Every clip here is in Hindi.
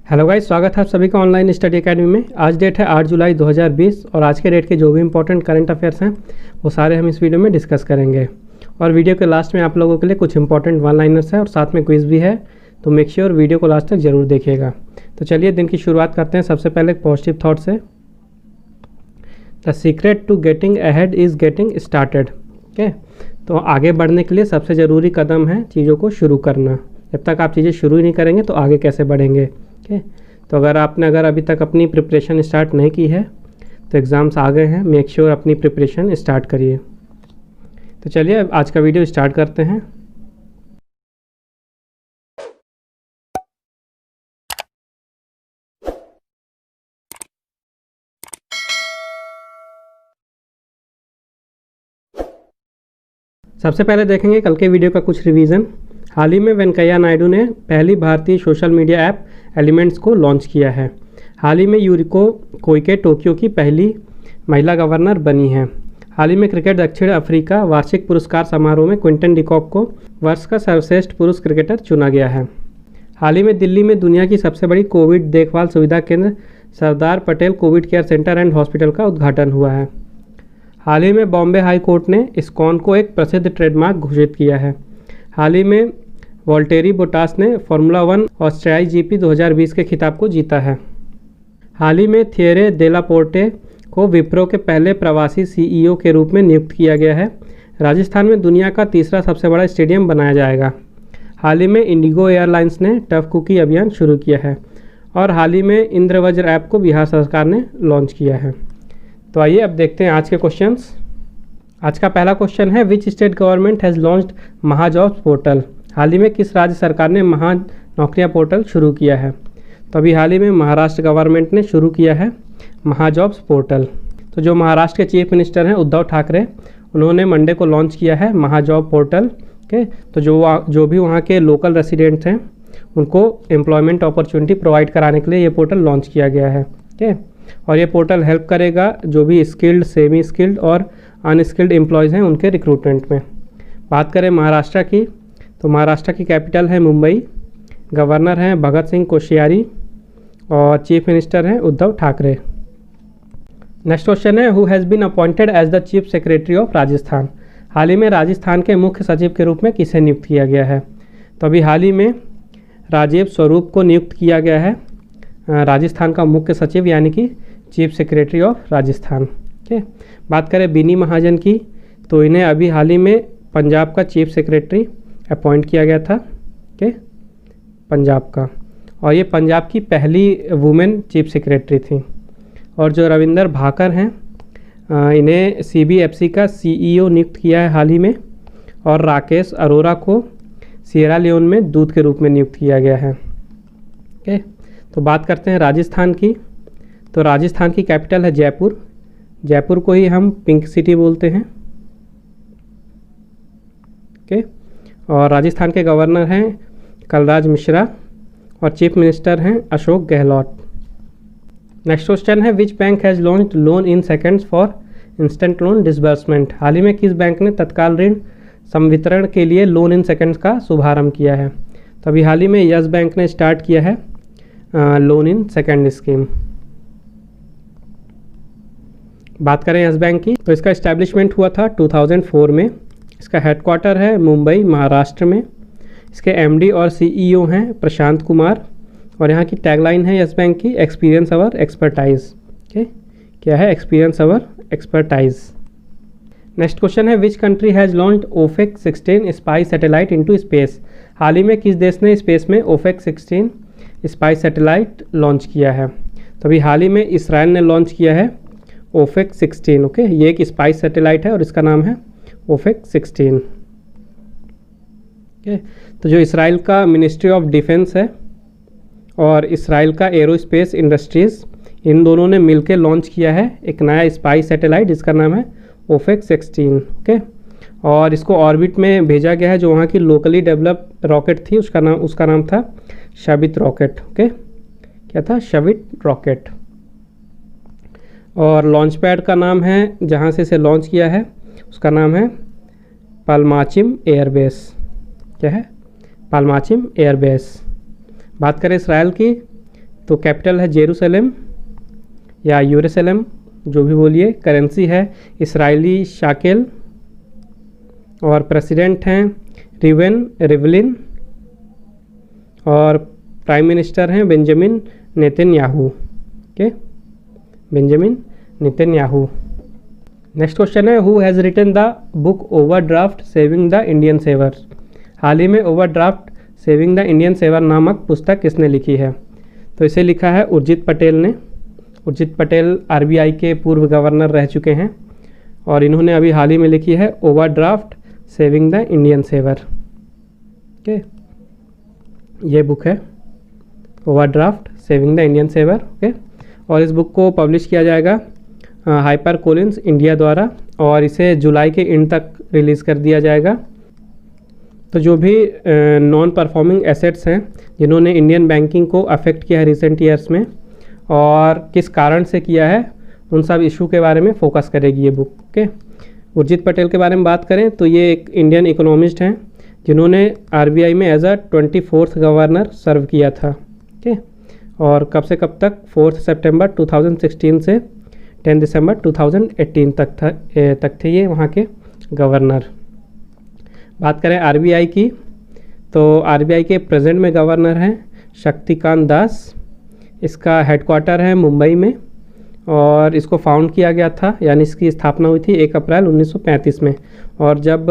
हेलो गाइस, स्वागत है आप सभी का ऑनलाइन स्टडी एकेडमी में। आज डेट है 8 जुलाई 2020 और आज के डेट के जो भी इंपॉर्टेंट करंट अफेयर्स हैं वो सारे हम इस वीडियो में डिस्कस करेंगे। और वीडियो के लास्ट में आप लोगों के लिए कुछ इंपॉर्टेंट वन लाइनर्स हैं और साथ में क्विज भी है, तो मेक श्योर वीडियो को लास्ट तक जरूर देखिएगा। तो चलिए दिन की शुरुआत करते हैं सबसे पहले एक पॉजिटिव थाट से। The secret to getting ahead is getting started. Okay, तो आगे बढ़ने के लिए सबसे ज़रूरी कदम है चीज़ों को शुरू करना। जब तक आप चीज़ें शुरू ही नहीं करेंगे तो आगे कैसे बढ़ेंगे। ओके, तो अगर अभी तक अपनी प्रिपरेशन स्टार्ट नहीं की है तो एग्ज़ाम्स आ गए हैं, मेक श्योर अपनी प्रिपरेशन स्टार्ट करिए। तो चलिए अब आज का वीडियो स्टार्ट करते हैं। सबसे पहले देखेंगे कल के वीडियो का कुछ रिवीजन। हाल ही में वेंकैया नायडू ने पहली भारतीय सोशल मीडिया ऐप एलिमेंट्स को लॉन्च किया है। हाल ही में यूरिको कोइके टोक्यो की पहली महिला गवर्नर बनी हैं। हाल ही में क्रिकेट दक्षिण अफ्रीका वार्षिक पुरस्कार समारोह में क्विंटन डिकॉक को वर्ष का सर्वश्रेष्ठ पुरुष क्रिकेटर चुना गया है। हाल ही में दिल्ली में दुनिया की सबसे बड़ी कोविड देखभाल सुविधा केंद्र Sardar Patel covid care centre and hospital का उद्घाटन हुआ है। हाल ही में बॉम्बे हाई कोर्ट ने इस्कॉन को एक प्रसिद्ध ट्रेडमार्क घोषित किया है। हाल ही में वॉल्टेरी बोटास ने फार्मूला 1 ऑस्ट्रियाई जीपी 2020 के खिताब को जीता है। हाल ही में थिएरे डेला पोर्टे को विप्रो के पहले प्रवासी सीईओ के रूप में नियुक्त किया गया है। राजस्थान में दुनिया का तीसरा सबसे बड़ा स्टेडियम बनाया जाएगा। हाल ही में इंडिगो एयरलाइंस ने टफ कुकी अभियान शुरू किया है। और हाल ही में इंद्रवज्र ऐप को बिहार सरकार ने लॉन्च किया है। तो आइए अब देखते हैं आज के क्वेश्चंस। आज का पहला क्वेश्चन है, which state government has launched Mahajobs portal. हाल ही में किस राज्य सरकार ने महा नौकरियाँ पोर्टल शुरू किया है। तो अभी हाल ही में महाराष्ट्र गवर्नमेंट ने शुरू किया है महाजॉब्स पोर्टल। तो जो महाराष्ट्र के चीफ मिनिस्टर हैं उद्धव ठाकरे, उन्होंने मंडे को लॉन्च किया है महाजॉब पोर्टल। ओके, तो जो भी वहाँ के लोकल रेसिडेंट्स हैं उनको एम्प्लॉयमेंट अपॉर्चुनिटी प्रोवाइड कराने के लिए ये पोर्टल लॉन्च किया गया है। ओके, और ये पोर्टल हेल्प करेगा जो भी स्किल्ड, सेमी स्किल्ड और अनस्किल्ड एम्प्लॉयज़ हैं उनके रिक्रूटमेंट में। बात करें महाराष्ट्र की, तो महाराष्ट्र की कैपिटल है मुंबई, गवर्नर हैं भगत सिंह कोश्यारी और चीफ मिनिस्टर हैं उद्धव ठाकरे। नेक्स्ट क्वेश्चन है, who has been appointed as the chief secretary of Rajasthan. हाल ही में राजस्थान के मुख्य सचिव के रूप में किसे नियुक्त किया गया है। तो अभी हाल ही में राजीव स्वरूप को नियुक्त किया गया है राजस्थान का मुख्य सचिव, यानी कि chief secretary of Rajasthan. Okay, बात करें बीनी महाजन की, तो इन्हें अभी हाल ही में पंजाब का चीफ सेक्रेटरी अपॉइंट किया गया था। ओके, पंजाब का, और ये पंजाब की पहली वुमेन चीफ सेक्रेटरी थी। और जो रविंदर भाकर हैं, इन्हें सीबीएफसी का सीईओ नियुक्त किया है हाल ही में। और राकेश अरोरा को सिएरा लियोन में दूत के रूप में नियुक्त किया गया है। ओके, तो बात करते हैं राजस्थान की, तो राजस्थान की कैपिटल है जयपुर। जयपुर को ही हम पिंक सिटी बोलते हैं। ओके, और राजस्थान के गवर्नर हैं कलराज मिश्रा और चीफ मिनिस्टर हैं अशोक गहलोत। नेक्स्ट क्वेश्चन है, which bank has launched loan in seconds for instant loan disbursement. हाल ही में किस बैंक ने तत्काल ऋण संवितरण के लिए लोन इन सेकंड्स का शुभारंभ किया है। तो अभी हाल ही में यस बैंक ने स्टार्ट किया है लोन इन सेकंड स्कीम। बात करें यस बैंक की, तो इसका इस्टेब्लिशमेंट हुआ था 2004 में। इसका हेडक्वार्टर है मुंबई, महाराष्ट्र में। इसके एमडी और सीईओ हैं प्रशांत कुमार। और यहाँ की टैगलाइन है यस बैंक की, एक्सपीरियंस अवर एक्सपर्टाइज। ओके, क्या है experience our expertise. Next question है, which country has launched Ofek 16 spy satellite into space. हाल ही में किस देश ने स्पेस में ओफेक 16 स्पाई सैटेलाइट लॉन्च किया है। तो अभी हाल ही में इसराइल ने लॉन्च किया है ओफेक 16। ओके, ये एक स्पाई सैटेलाइट है और इसका नाम है ओफेक 16। ओके, तो जो इसराइल का मिनिस्ट्री ऑफ डिफेंस है और इसराइल का एरोस्पेस इंडस्ट्रीज़, इन दोनों ने मिलकर लॉन्च किया है एक नया स्पाई सैटेलाइट जिसका नाम है ओफेक 16। ओके, और इसको ऑर्बिट में भेजा गया है। जो वहाँ की लोकली डेवलप रॉकेट थी उसका नाम था शवित रॉकेट। ओके, क्या था, शवित रॉकेट। और लॉन्च पैड का नाम है जहाँ से इसे लॉन्च किया है उसका नाम है पाल्माचिम एयरबेस। क्या है, पाल्माचिम एयरबेस। बात करें इसराइल की, तो कैपिटल है जेरूसलम या यरूशलेम, जो भी बोलिए। करेंसी है इसराइली शाकेल और प्रेसिडेंट हैं रिवलिन और प्राइम मिनिस्टर हैं Benjamin Netanyahu. Okay, Benjamin Netanyahu. Next question है who has written the book overdraft saving the Indian savers. हाल ही में overdraft saving the Indian saver नामक पुस्तक किसने लिखी है? तो इसे लिखा है उर्जित पटेल ने। उर्जित पटेल आरबीआई के पूर्व गवर्नर रह चुके हैं और इन्होंने अभी हाल ही में लिखी है overdraft saving the Indian saver. Okay, ये बुक है overdraft saving the Indian saver. Okay, और इस बुक को पब्लिश किया जाएगा हाइपर कोलिन्स इंडिया द्वारा और इसे जुलाई के एंड तक रिलीज़ कर दिया जाएगा। तो जो भी नॉन परफॉर्मिंग एसेट्स हैं जिन्होंने इंडियन बैंकिंग को अफेक्ट किया है रिसेंट ईयर्स में और किस कारण से किया है, उन सब इशू के बारे में फोकस करेगी ये बुक। ओके, उर्जित पटेल के बारे में बात करें तो ये एक इंडियन इकोनॉमिस्ट हैं जिन्होंने आरबीआई में एज अ 24th गवर्नर सर्व किया था। ओके, और कब से कब तक? 4 सितंबर 2016 से 10 दिसंबर 2018 तक थे ये वहाँ के गवर्नर। बात करें आरबीआई की तो आरबीआई के प्रेजेंट में गवर्नर हैं शक्तिकांत दास। इसका हेडक्वार्टर है मुंबई में और इसको फाउंड किया गया था, यानी इसकी स्थापना हुई थी 1 अप्रैल 1935 में और जब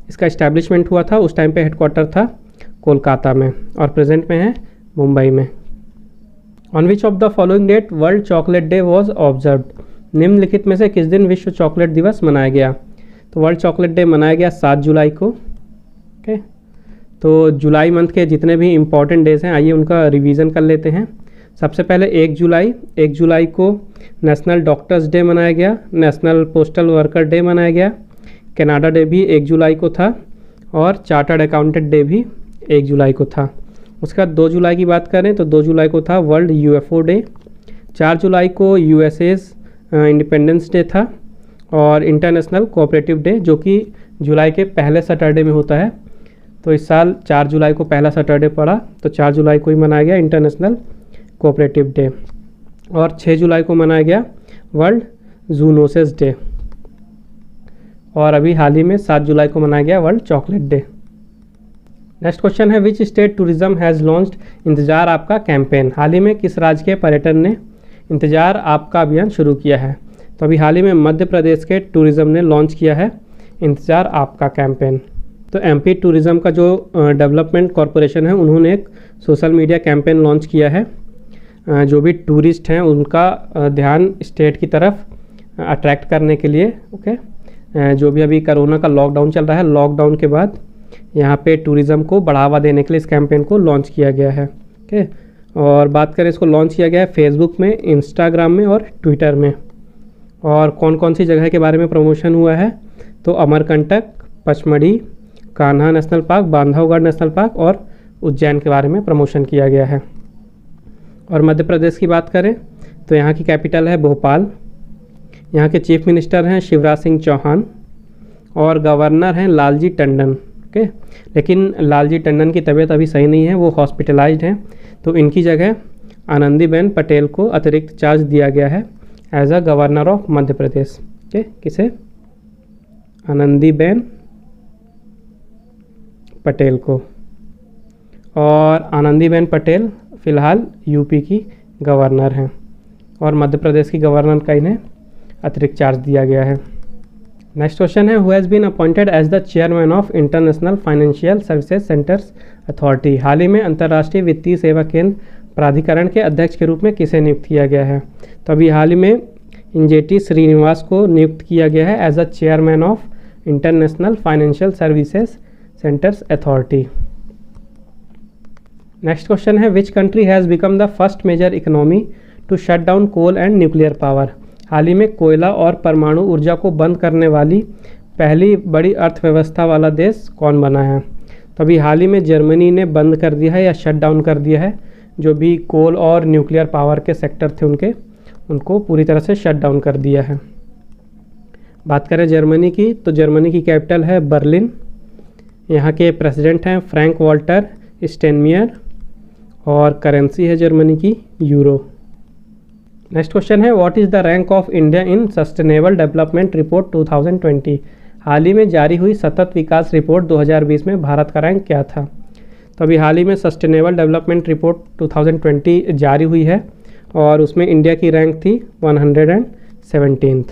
इसका इस्टेब्लिशमेंट हुआ था उस टाइम पे हेडक्वार्टर था कोलकाता में और प्रेजेंट में है मुंबई में। On which of the following date world chocolate day was observed. निम्नलिखित में से किस दिन विश्व चॉकलेट दिवस मनाया गया? तो वर्ल्ड चॉकलेट डे मनाया गया 7 जुलाई को। ओके, तो जुलाई मंथ के जितने भी इम्पॉर्टेंट डेज हैं आइए उनका रिवीजन कर लेते हैं। सबसे पहले 1 जुलाई को नेशनल डॉक्टर्स डे मनाया गया, नेशनल पोस्टल वर्कर डे मनाया गया, कनाडा डे भी 1 जुलाई को था और चार्टर्ड अकाउंटेंट डे भी 1 जुलाई को था। उसके बाद 2 जुलाई की बात करें तो 2 जुलाई को था वर्ल्ड यूएफओ डे। 4 जुलाई को यूएसए's इंडिपेंडेंस डे था और इंटरनेशनल कोऑपरेटिव डे जो कि जुलाई के पहले सैटरडे में होता है। तो इस साल 4 जुलाई को पहला सैटरडे पड़ा तो 4 जुलाई को ही मनाया गया इंटरनेशनल कोऑपरेटिव डे और 6 जुलाई को मनाया गया वर्ल्ड जूनोसिस डे और अभी हाल ही में 7 जुलाई को मनाया गया world chocolate day. Next question है which state tourism has launched Intezaar Aapka campaign. हाल ही में किस राज्य के पर्यटन ने इंतज़ार आपका अभियान शुरू किया है? तो अभी हाल ही में मध्य प्रदेश के टूरिज़्म ने लॉन्च किया है इंतज़ार आपका कैंपेन। तो एमपी टूरिज़्म का जो डेवलपमेंट कॉरपोरेशन है उन्होंने एक सोशल मीडिया कैंपेन लॉन्च किया है। जो भी टूरिस्ट हैं उनका ध्यान स्टेट की तरफ अट्रैक्ट करने के लिए। ओके, जो भी अभी कोरोना का लॉकडाउन चल रहा है, लॉकडाउन के बाद यहाँ पे टूरिज़्म को बढ़ावा देने के लिए इस कैंपेन को लॉन्च किया गया है। ओके, और बात करें इसको लॉन्च किया गया है फेसबुक में, इंस्टाग्राम में और ट्विटर में। और कौन कौन सी जगह के बारे में प्रमोशन हुआ है? तो Amarkantak, Pachmarhi, Kanha national park, Bandhavgarh national park और उज्जैन के बारे में प्रमोशन किया गया है। और मध्य प्रदेश की बात करें तो यहाँ की कैपिटल है भोपाल। यहाँ के चीफ मिनिस्टर हैं शिवराज सिंह चौहान और गवर्नर हैं लालजी टंडन। ओके, लेकिन लालजी टंडन की तबीयत अभी सही नहीं है, वो हॉस्पिटलाइज्ड हैं, तो इनकी जगह आनंदीबेन पटेल को अतिरिक्त चार्ज दिया गया है as a governor of Madhya Pradesh. Okay, किसे? आनंदीबेन पटेल को। और आनंदीबेन पटेल फ़िलहाल यूपी की गवर्नर हैं और मध्य प्रदेश की गवर्नर का इन्हें अतिरिक्त चार्ज दिया गया है। नेक्स्ट क्वेश्चन है who has been appointed as the chairman of international financial services centres authority. हाल ही में अंतर्राष्ट्रीय वित्तीय सेवा केंद्र प्राधिकरण के अध्यक्ष के रूप में किसे नियुक्त किया गया है? तो अभी हाल ही में इंजेटी श्रीनिवास को नियुक्त किया गया है as a chairman of international financial services centres authority. Next question है which country has become the first major economy to shut down coal and nuclear power. हाल ही में कोयला और परमाणु ऊर्जा को बंद करने वाली पहली बड़ी अर्थव्यवस्था वाला देश कौन बना है? तो अभी हाल ही में जर्मनी ने बंद कर दिया है या शट डाउन कर दिया है जो भी कोल और न्यूक्लियर पावर के सेक्टर थे उनको पूरी तरह से शट डाउन कर दिया है। बात करें जर्मनी की तो जर्मनी की कैपिटल है बर्लिन। यहाँ के प्रेसिडेंट हैं फ्रैंक वॉल्टर स्टेनमियर और करेंसी है जर्मनी की यूरो। नेक्स्ट क्वेश्चन है what is the rank of India in sustainable development report 2020। हाल ही में जारी हुई सतत विकास रिपोर्ट 2020 में भारत का रैंक क्या था। तो अभी हाल ही में सस्टेनेबल डेवलपमेंट रिपोर्ट 2020 जारी हुई है और उसमें इंडिया की रैंक थी 117th।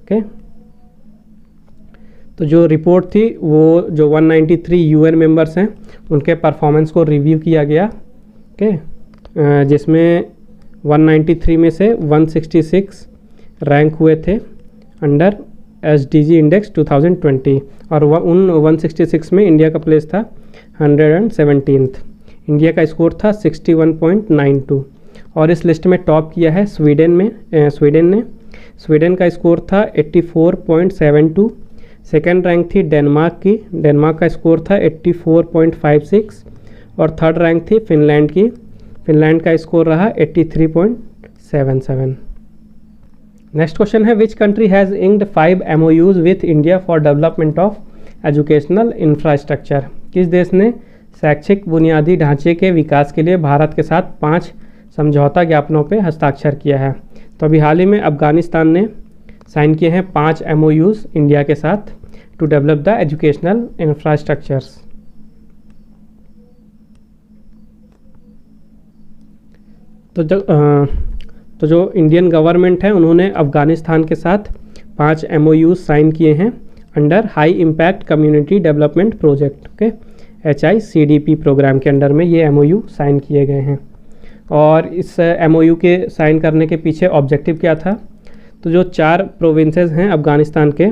ओके, तो जो रिपोर्ट थी वो जो 193 यूएन मेंबर्स हैं उनके परफॉर्मेंस को रिव्यू किया गया। ओके, जिसमें 193 में से 166 रैंक हुए थे अंडर SDG इंडेक्स 2020 और उन 166 में इंडिया का प्लेस था 117th। इंडिया का स्कोर था 61.92 और इस लिस्ट में टॉप किया है स्वीडन ने। स्वीडन का स्कोर था 84.72। सेकेंड रैंक थी डेनमार्क का स्कोर था 84.56 और थर्ड रैंक थी फिनलैंड की। फिनलैंड का स्कोर रहा 83.77। नेक्स्ट क्वेश्चन है which country has inked 5 MOUs with India for development of educational infrastructure. किस देश ने शैक्षिक बुनियादी ढांचे के विकास के लिए भारत के साथ 5 समझौता ज्ञापनों पर हस्ताक्षर किया है। तो अभी हाल ही में अफगानिस्तान ने साइन किए हैं 5 MOUs इंडिया के साथ to develop the educational infrastructures. तो जो इंडियन गवर्नमेंट है उन्होंने अफ़गानिस्तान के साथ 5 MOUs साइन किए हैं under high impact community development project. Okay, HICDP program के अंडर में ये MOU साइन किए गए हैं। और इस MOU के साइन करने के पीछे ऑब्जेक्टिव क्या था। तो जो 4 प्रोविंसेस हैं अफ़गानिस्तान के,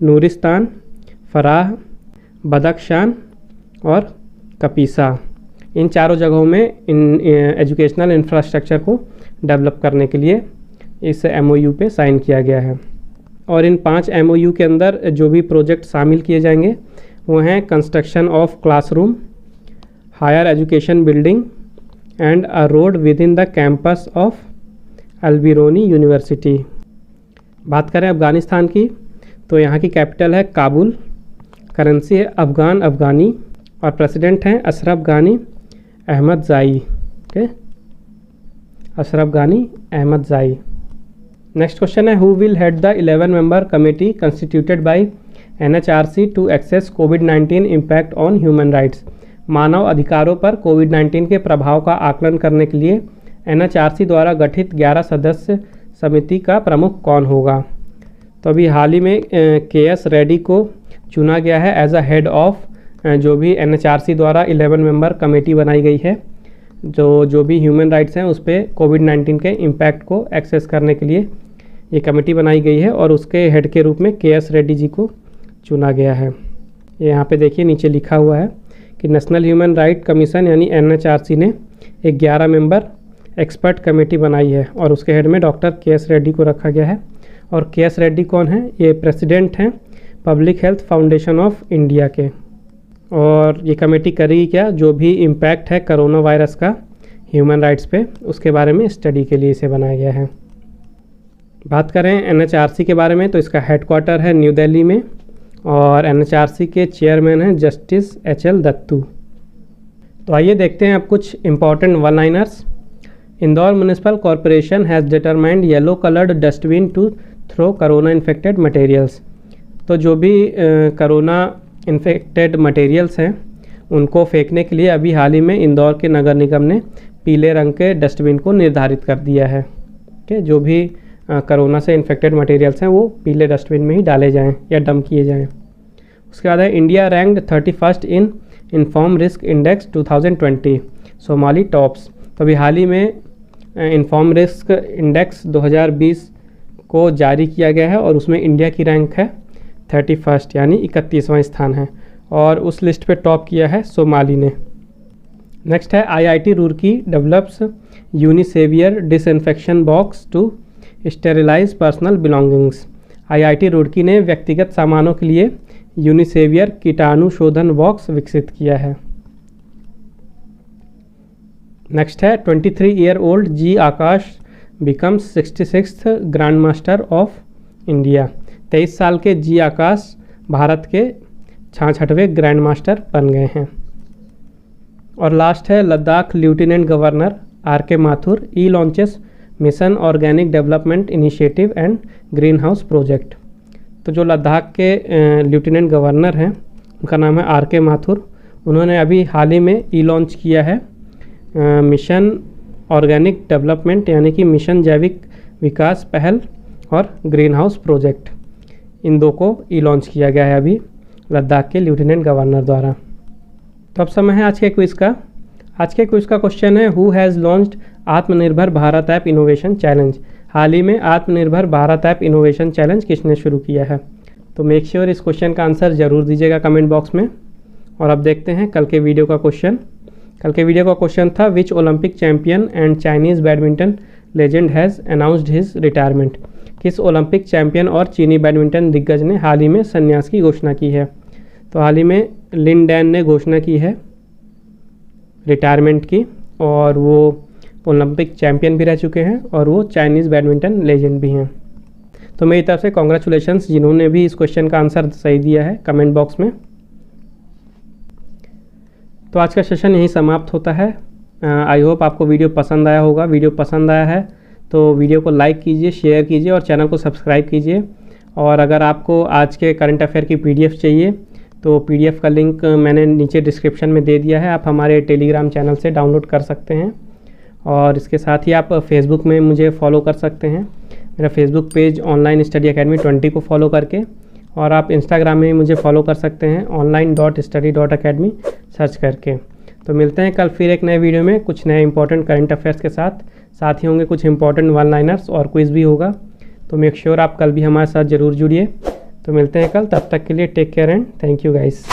नूरिस्तान, फराह, बदख्शान और कपीसा, इन चारों जगहों में एजुकेशनल इंफ्रास्ट्रक्चर को डेवलप करने के लिए इस MOU पे साइन किया गया है। और इन 5 MOU के अंदर जो भी प्रोजेक्ट शामिल किए जाएंगे वो हैं construction of classroom, higher education building and a road within the campus of Albiruni university. बात करें अफ़गानिस्तान की तो यहाँ की कैपिटल है काबुल, करेंसी है अफ़गानी और प्रेसिडेंट हैं Ashraf Ghani Ahmadzai. Okay, Ashraf Ghani Ahmadzai. Next question है who will head the 11 member committee constituted by NHRC to access कोविड-19 इम्पैक्ट ऑन ह्यूमन राइट्स। मानव अधिकारों पर कोविड-19 के प्रभाव का आकलन करने के लिए NHRC द्वारा गठित 11 सदस्य समिति का प्रमुख कौन होगा। तो अभी हाल ही में KS रेड्डी को चुना गया है एज अ हेड ऑफ जो भी NHRC द्वारा 11 मेंबर कमेटी बनाई गई है जो भी ह्यूमन राइट्स हैं उस पर कोविड-19 के इम्पैक्ट को एक्सेस करने के लिए ये कमेटी बनाई गई है और उसके हेड के रूप में KS रेड्डी जी को चुना गया है। ये यहाँ पे देखिए नीचे लिखा हुआ है कि नेशनल ह्यूमन राइट कमीशन यानी NHRC ने एक 11 मेंबर एक्सपर्ट कमेटी बनाई है और उसके हेड में डॉक्टर KS रेड्डी को रखा गया है। और KS रेड्डी कौन है, ये प्रेसिडेंट हैं public health foundation of India के। और ये कमेटी करेगी क्या, जो भी इम्पैक्ट है कोरोना वायरस का ह्यूमन राइट्स पे उसके बारे में स्टडी के लिए इसे बनाया गया है। बात करें NHRC के बारे में तो इसका हेडक्वार्टर है न्यू दिल्ली में और NHRC के चेयरमैन हैं जस्टिस HL दत्तू। तो आइए देखते हैं अब कुछ important one liners. Indore municipal corporation has determined yellow coloured dustbin to throw corona infected materials. तो जो भी कोरोना इन्फेक्टेड मटेरियल्स हैं उनको फेंकने के लिए अभी हाल ही में इंदौर के नगर निगम ने पीले रंग के डस्टबिन को निर्धारित कर दिया है कि जो भी कोरोना से इन्फेक्टेड मटेरियल्स हैं वो पीले डस्टबिन में ही डाले जाएं या डंप किए जाएं। उसके बाद है India ranked 31st in Inform risk index 2020 Somali tops. तो अभी हाल ही में इन्फॉर्म रिस्क इंडेक्स 2020 को जारी किया गया है और उसमें इंडिया की रैंक है 31st यानी 31वां स्थान है और उस लिस्ट पे टॉप किया है सोमाली ने। नेक्स्ट है IIT Roorkee develops Unisavior disinfection box to sterilise personal belongings. IIT Roorkee ने व्यक्तिगत सामानों के लिए यूनिसेवियर कीटाणु शोधन बॉक्स विकसित किया है। नेक्स्ट है 23-year-old G Akash becomes 66th grand master of India. 23 साल के G आकाश भारत के 66वें ग्रैंड मास्टर बन गए हैं। और लास्ट है Ladakh lieutenant governor R K. Mathur e launches mission organic development initiative and green house project. तो जो लद्दाख के लेफ्टिनेंट गवर्नर हैं उनका नाम है आर.के. माथुर। उन्होंने अभी हाल ही में ई लॉन्च किया है मिशन ऑर्गेनिक डेवलपमेंट यानी कि मिशन जैविक विकास पहल और ग्रीन हाउस प्रोजेक्ट, इन दो को ई लॉन्च किया गया है अभी लद्दाख के लेफ्टिनेंट गवर्नर द्वारा। तो अब समय है आज के क्विज़ का। आज के क्विज़ का क्वेश्चन है हु हैज़ लॉन्च्ड आत्मनिर्भर भारत ऐप इनोवेशन चैलेंज। हाल ही में आत्मनिर्भर भारत ऐप इनोवेशन चैलेंज किसने शुरू किया है? तो मेक श्योर इस क्वेश्चन का आंसर ज़रूर दीजिएगा कमेंट बॉक्स में। और अब देखते हैं कल के वीडियो का क्वेश्चन। कल के वीडियो का क्वेश्चन था which Olympic champion and Chinese badminton legend has announced his retirement. किस ओलंपिक चैंपियन और चीनी बैडमिंटन दिग्गज ने हाल ही में संन्यास की घोषणा की है? तो हाल ही में लिन डैन ने घोषणा की है रिटायरमेंट की, और वो ओलंपिक चैंपियन भी रह चुके हैं और वो चाइनीज़ बैडमिंटन लेजेंड भी हैं। तो मेरी तरफ से कॉन्ग्रेचुलेशंस जिन्होंने भी इस क्वेश्चन का आंसर सही दिया है कमेंट बॉक्स में। तो आज का सेशन यहीं समाप्त होता है। आई होप आपको वीडियो पसंद आया होगा। वीडियो पसंद आया है तो वीडियो को लाइक कीजिए, शेयर कीजिए और चैनल को सब्सक्राइब कीजिए। और अगर आपको आज के करंट अफेयर की PDF चाहिए तो PDF का लिंक मैंने नीचे डिस्क्रिप्शन में दे दिया है, आप हमारे टेलीग्राम चैनल से डाउनलोड कर सकते हैं। और इसके साथ ही आप फेसबुक में मुझे फॉलो कर सकते हैं, मेरा Facebook page online study academy 20 को फॉलो करके। और आप इंस्टाग्राम में मुझे फॉलो कर सकते हैं online.study.academy सर्च करके। तो मिलते हैं कल फिर एक नए वीडियो में कुछ नए इंपॉर्टेंट करंट अफेयर्स के साथ ही होंगे कुछ इंपॉर्टेंट वन लाइनर्स और क्विज़ भी होगा। तो मेक श्योर आप कल भी हमारे साथ ज़रूर जुड़िए। तो मिलते हैं कल, तब तक के लिए take care and thank you guys.